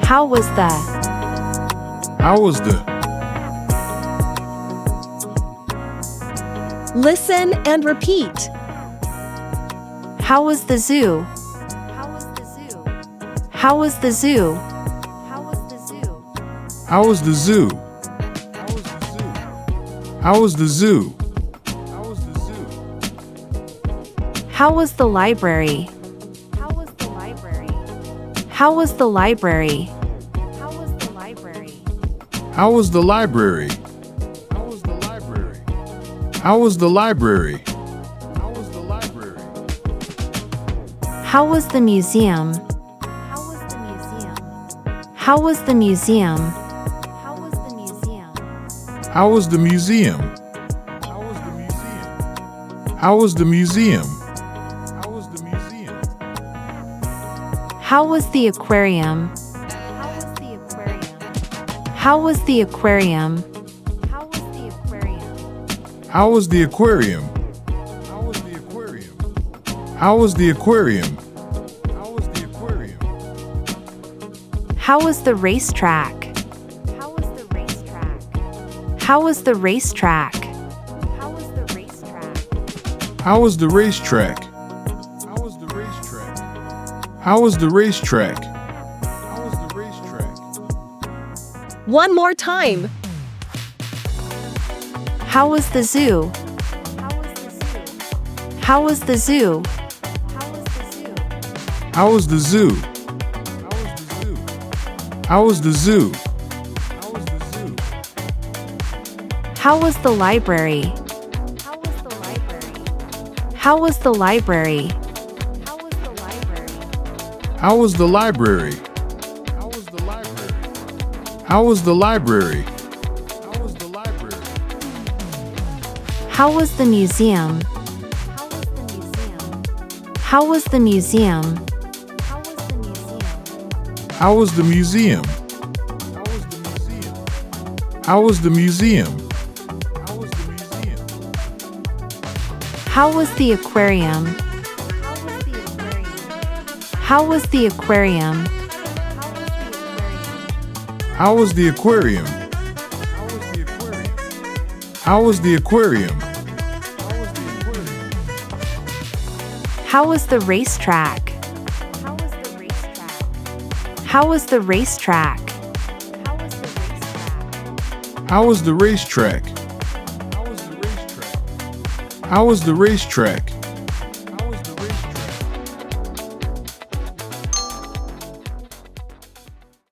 How was the? How was the? Listen and repeat. How was the zoo? How was the zoo? How was the zoo? How was the zoo? How was the library? How was the library? How was the library? How was the library? How was the library? How was the museum? How was the museum? How was the museum? How was the museum? How was the aquarium? How was the aquarium? How was the aquarium? How was the aquarium? How was the racetrack? How was the racetrack? How was the racetrack? How was the racetrack? One more time. How was the zoo? How was the zoo? How was the zoo? How was the zoo? How was the library? How was the library? How was the library? How was the library? How was the museum? How was the museum? How was the museum? How was the museum? How was the aquarium? How was the aquarium? How was the aquarium? How was the aquarium? How was the racetrack? How was the racetrack? How was the racetrack? How was the racetrack?